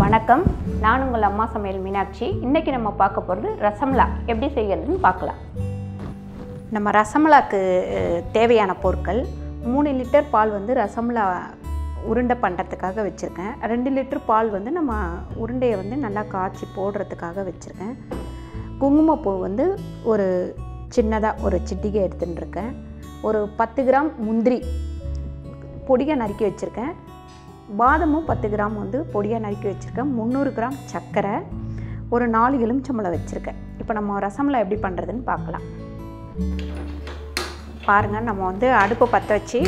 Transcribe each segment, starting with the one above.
வணக்கம், நான் உங்கள் அம்மா சமையல் மீனாட்சி. இன்றைக்கி நம்ம பார்க்க போகிறது ரசமலா எப்படி செய்கிறதுன்னு பார்க்கலாம். நம்ம ரசமலாக்கு தேவையான பொருட்கள் 3 லிட்டர் பால் வந்து ரசமலா உருண்டை பண்ணுறதுக்காக வச்சுருக்கேன். 2 லிட்டர் பால் வந்து நம்ம உருண்டையை வந்து நல்லா காய்ச்சி போடுறதுக்காக வச்சுருக்கேன். குங்குமப்பூ வந்து ஒரு சின்னதாக ஒரு சிட்டிகை எடுத்துகிட்டு இருக்கேன். ஒரு 10 கிராம் முந்திரி பொடியாக நறுக்கி வச்சுருக்கேன். பாதமும் 10 கிராம் வந்து பொடியாக நறுக்கி வச்சுருக்கேன். 300 கிராம் சர்க்கரை, ஒரு 4 எலுமிச்சம்பழம் வச்சுருக்கேன். இப்போ நம்ம ரசமலா எப்படி பண்ணுறதுன்னு பார்க்கலாம். பாருங்கள், நம்ம வந்து அடுப்பை பற்ற வச்சு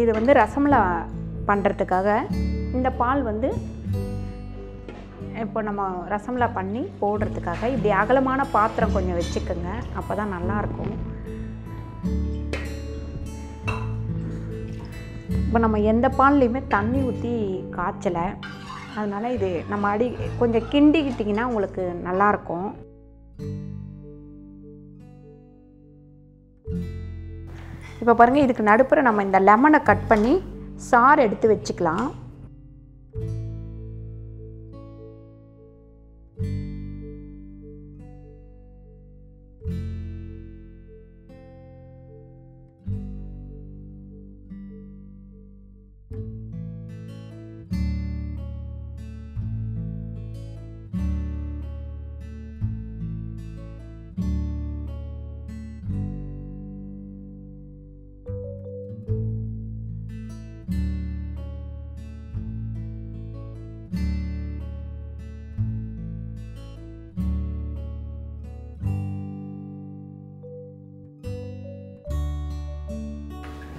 இது வந்து ரசமலா பண்ணுறதுக்காக இந்த பால் வந்து இப்போ நம்ம ரசமலா பண்ணி போடுறதுக்காக இப்படி அகலமான பாத்திரம் கொஞ்சம் வச்சுக்கோங்க, அப்போ தான் நல்லாயிருக்கும். இப்போ நம்ம எந்த பால்லையுமே தண்ணி ஊற்றி காய்ச்சலை, அதனால் இது நம்ம கொஞ்சம் கிண்டிக்கிட்டிங்கன்னா உங்களுக்கு நல்லாயிருக்கும். இப்போ பாருங்கள், இதுக்கு நடுப்புற நம்ம இந்த லெமனை கட் பண்ணி சாறு எடுத்து வச்சுக்கலாம்.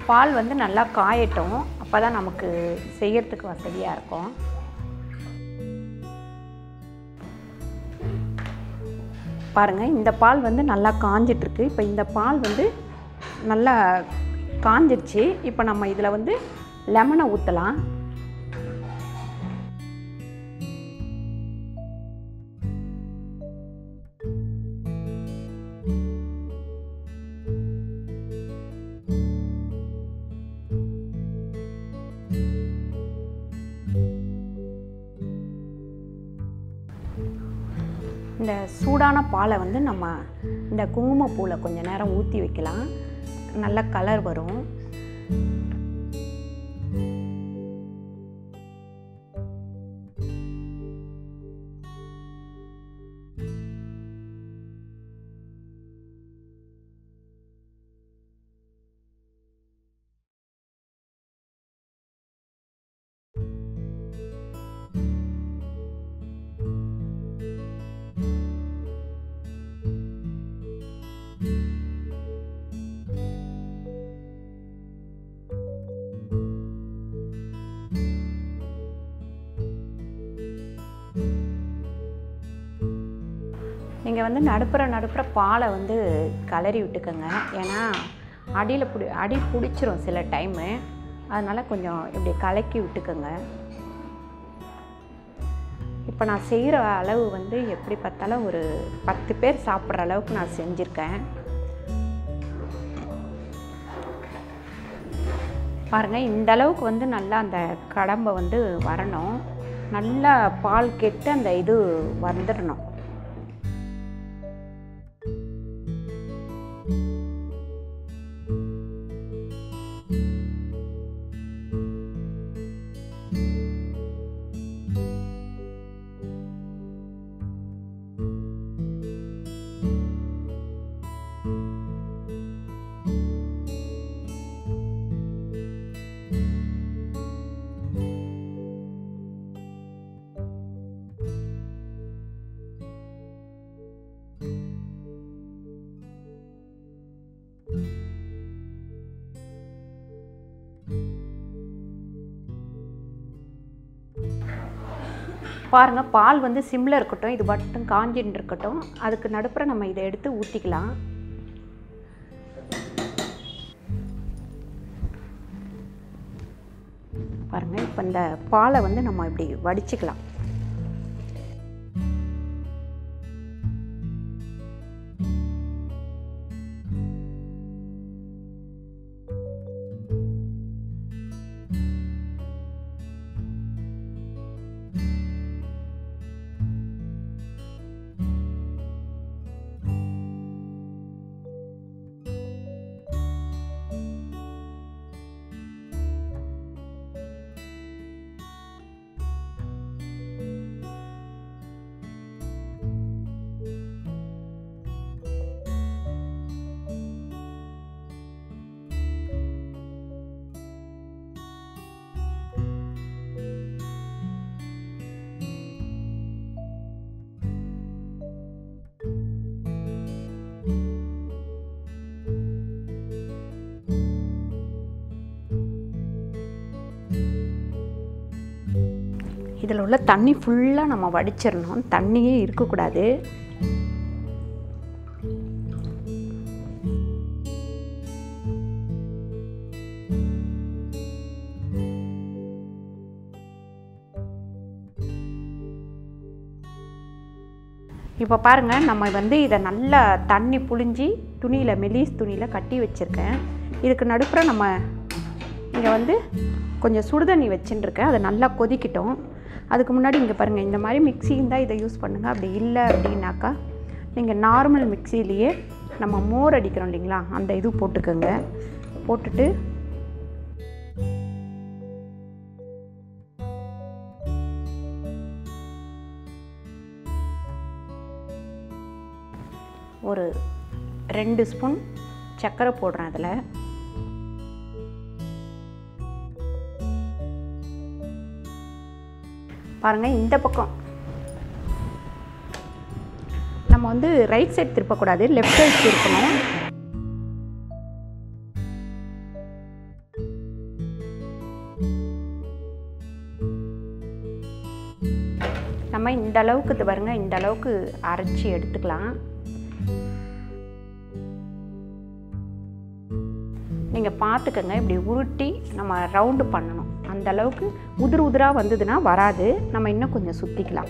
பால் வந்து நல்லா காயட்டும், அப்போ தான் நமக்கு செய்யறதுக்கு வசதியாக இருக்கும். பாருங்கள், இந்த பால் வந்து நல்லா காஞ்சிட்ருக்கு. இப்போ இந்த பால் வந்து நல்லா காஞ்சிடுச்சு. இப்போ நம்ம இதில் வந்து லெமனை ஊற்றலாம். இந்த சூடான பாலை வந்து நம்ம இந்த குங்குமப்பூவில் கொஞ்சம் நேரம் ஊற்றி வைக்கலாம், நல்ல கலர் வரும். நீங்கள் வந்து நடுப்புற பாலை வந்து கலரி விட்டுக்கோங்க, ஏன்னா அடி பிடிச்சிரும் சில டைமு, அதனால் கொஞ்சம் இப்படி கலக்கி விட்டுக்கோங்க. இப்போ நான் செய்கிற அளவு வந்து எப்படி பார்த்தாலும் ஒரு 10 பேர் சாப்பிட்ற அளவுக்கு நான் செஞ்சுருக்கேன். பாருங்கள், இந்த அளவுக்கு வந்து நல்லா அந்த கடம்பை வந்து வரணும், நல்லா பால் கெட்டு அந்த இது வந்துடணும். பாருங்கள், பால் வந்து சிம்மில் இருக்கட்டும், இது மட்டும் காஞ்சின்னு இருக்கட்டும். அதுக்கு நடுப்புற நம்ம இதை எடுத்து ஊற்றிக்கலாம். பாருங்கள், இப்போ இந்த பாலை வந்து நம்ம இப்படி வடிச்சுக்கலாம். இதில் உள்ள தண்ணி ஃபுல்லாக நம்ம வடிச்சிடணும், தண்ணியே இருக்கக்கூடாது. இப்போ பாருங்கள், நம்ம வந்து இதை நல்லா தண்ணி புழிஞ்சி துணியில், மெலிஸ் துணியில் கட்டி வச்சுருக்கேன். இதுக்கு நடுப்புற நம்ம இங்கே வந்து கொஞ்சம் சுடுதண்ணி வச்சுட்டுருக்கேன், அதை நல்லா கொதிக்கிட்டோம். அதுக்கு முன்னாடி இங்கே பாருங்கள், இந்த மாதிரி மிக்ஸி இருந்தால் இதை யூஸ் பண்ணுங்கள். அப்படி இல்லை அப்படின்னாக்கா நீங்கள் நார்மல் மிக்ஸிலேயே நம்ம மோர் அடிக்கிறோம் இல்லைங்களா, அந்த இது போட்டுக்கோங்க. போட்டுட்டு ஒரு 2 ஸ்பூன் சர்க்கரை போடுறேன். அதில் பாருங்கள், இந்த பக்கம் நம்ம வந்து ரைட் சைட் திருப்பக்கூடாது, லெஃப்ட் சைட் திருப்பணும். நம்ம இந்த அளவுக்கு பாருங்கள், இந்த அளவுக்கு அரைச்சி எடுத்துக்கலாம். நீங்கள் பார்த்துக்கங்க, இப்படி உருட்டி நம்ம ரவுண்டு பண்ணணும். அந்த அளவுக்கு உதிர் உதிராக வந்ததுன்னா வராது, நம்ம இன்னும் கொஞ்சம் சுற்றிக்கலாம்.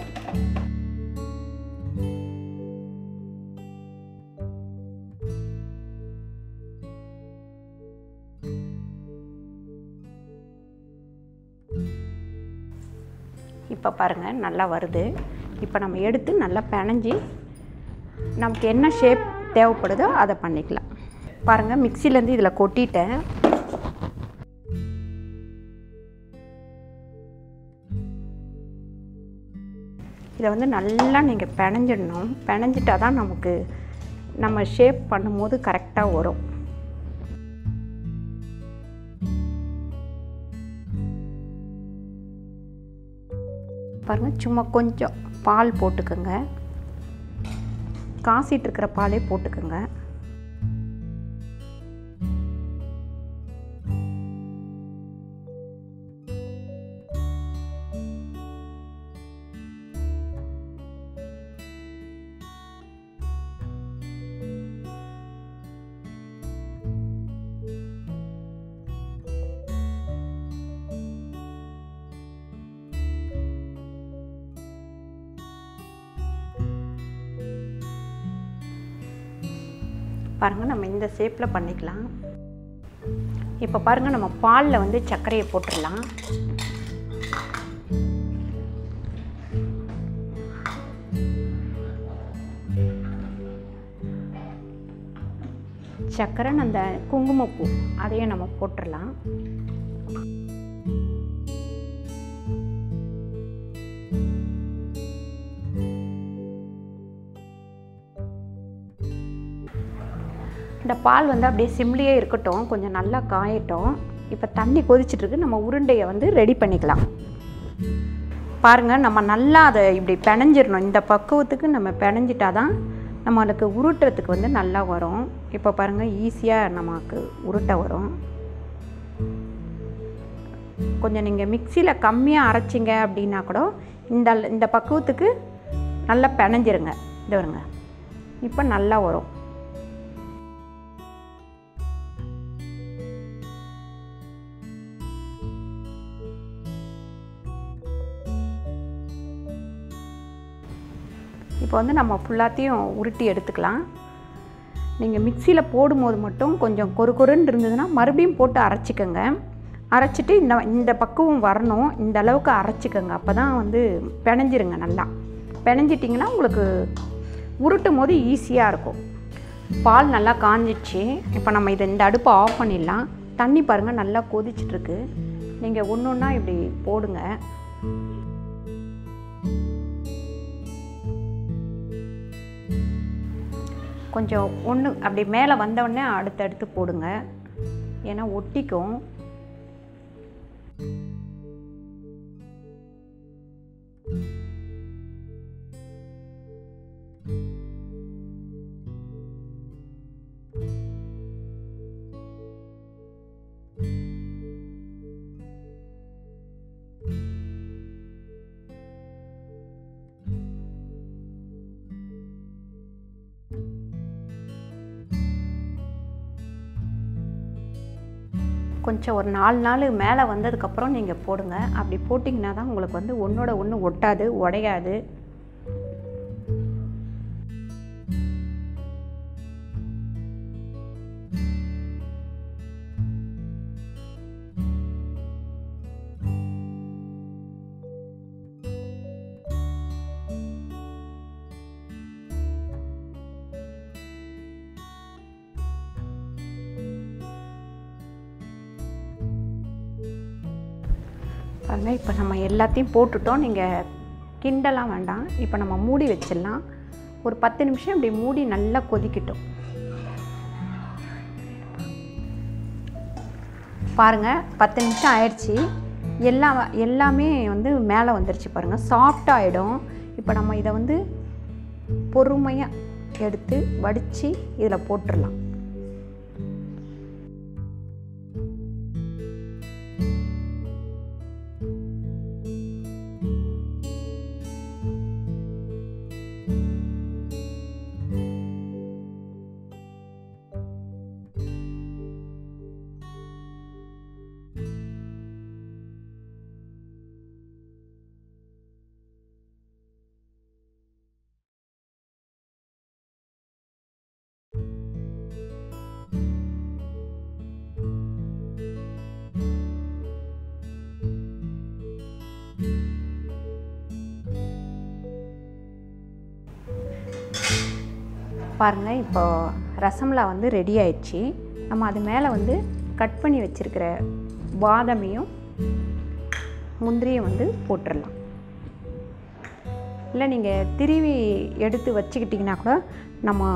இப்போ பாருங்கள், நல்லா வருது. இப்போ நம்ம எடுத்து நல்லா பிணைஞ்சி நமக்கு என்ன ஷேப் தேவைப்படுதோ அதை பண்ணிக்கலாம். பாருங்கள், மிக்சிலேருந்து இதில் கொட்டிட்டேன். இதை வந்து நல்லா நீங்கள் பிணைஞ்சிடணும். பிணைஞ்சிட்டா தான் நமக்கு நம்ம ஷேப் பண்ணும்போது கரெக்டாக வரும். பாருங்கள், சும்மா கொஞ்சம் பால் போட்டுக்கோங்க, காசிட்டு இருக்கிற பாலே போட்டுக்கோங்க. பாருங்கள், நம்ம இந்த ஷேப்பில் பண்ணிக்கலாம். இப்போ பாருங்கள், நம்ம பாலில் வந்து சர்க்கரையை போட்டுடலாம். சர்க்கரை, அந்த குங்குமப்பூ அதையும் நம்ம போட்டுடலாம். இந்த பால் வந்து அப்படியே சிம்லியே இருக்கட்டும், கொஞ்சம் நல்லா காயட்டும். இப்போ தண்ணி கொதிச்சிட்ருக்கு, நம்ம உருண்டையை வந்து ரெடி பண்ணிக்கலாம். பாருங்கள், நம்ம நல்லா அதை இப்படி பிணைஞ்சிடணும். இந்த பக்குவத்துக்கு நம்ம பிணைஞ்சிட்டா தான் நம்மளுக்கு உருட்டுறதுக்கு வந்து நல்லா வரும். இப்போ பாருங்கள், ஈஸியாக நமக்கு உருட்ட வரும். கொஞ்சம் நீங்கள் மிக்சியில் கம்மியாக அரைச்சிங்க அப்படின்னா கூட இந்த பக்குவத்துக்கு நல்லா பிணைஞ்சிருங்க. இது வருங்க, இப்போ நல்லா வரும். இப்போ வந்து நம்ம ஃபுல்லாத்தையும் உருட்டி எடுத்துக்கலாம். நீங்கள் மிக்சியில் போடும்போது மட்டும் கொஞ்சம் கொருன்னு இருந்ததுன்னா மறுபடியும் போட்டு அரைச்சிக்கோங்க. அரைச்சிட்டு இந்த பக்குவம் வரணும், இந்த அளவுக்கு அரைச்சிக்கோங்க. அப்போ தான் வந்து பிணைஞ்சிருங்க. நல்லா பிணைஞ்சிட்டிங்கன்னா உங்களுக்கு உருட்டும் போது ஈஸியாக இருக்கும். பால் நல்லா காஞ்சிச்சு. இப்போ நம்ம இந்த அடுப்பை ஆஃப் பண்ணிடலாம். தண்ணி பாருங்கள், நல்லா கொதிச்சிட்ருக்கு. நீங்கள் ஒன்று ஒன்றா இப்படி போடுங்க. கொஞ்சம் ஒன்று அப்படி மேலே வந்தவுடனே அடுத்தடுத்து போடுங்க, ஏன்னா ஒட்டிக்கும். கொஞ்சம் ஒரு 4 நாள் மேலே வந்ததுக்கப்புறம் நீங்கள் போடுங்க. அப்படி போட்டிங்கன்னா தான் உங்களுக்கு வந்து ஒன்றோட ஒன்று ஒட்டாது, உடையாது. பாருங்க, இப்போ நம்ம எல்லாத்தையும் போட்டுட்டோம். நீங்கள் கிண்டலாம் வேண்டாம். இப்போ நம்ம மூடி வச்சிடலாம். ஒரு 10 நிமிஷம் இப்படி மூடி நல்லா கொதிக்கட்டும். பாருங்கள், 10 நிமிஷம் ஆயிடுச்சு. எல்லாமே வந்து மேலே வந்துருச்சு பாருங்கள், சாஃப்டாக ஆகிடும். இப்போ நம்ம இதை வந்து பொறுமையாக எடுத்து வடித்து இதில் போட்டுடலாம். பாருங்கள், இப்போ ரசமலாய் வந்து ரெடி ஆயிடுச்சு. நம்ம அது மேலே வந்து கட் பண்ணி வச்சுருக்கிற பாதாமையும் முந்திரியும் வந்து போட்டுடலாம். இல்லை நீங்கள் திருவி எடுத்து வச்சுக்கிட்டிங்கன்னா கூட, நம்ம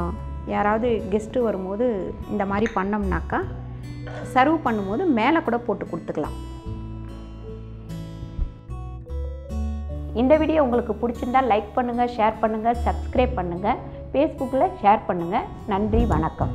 யாராவது கெஸ்ட்டு வரும்போது இந்த மாதிரி பண்ணோம்னாக்கா சர்வ் பண்ணும்போது மேலே கூட போட்டு கொடுத்துக்கலாம். இந்த வீடியோ உங்களுக்கு பிடிச்சிருந்தா லைக் பண்ணுங்கள், ஷேர் பண்ணுங்கள், சப்ஸ்கிரைப் பண்ணுங்கள், ஃபேஸ்புக்கில் ஷேர் பண்ணுங்கள். நன்றி, வணக்கம்.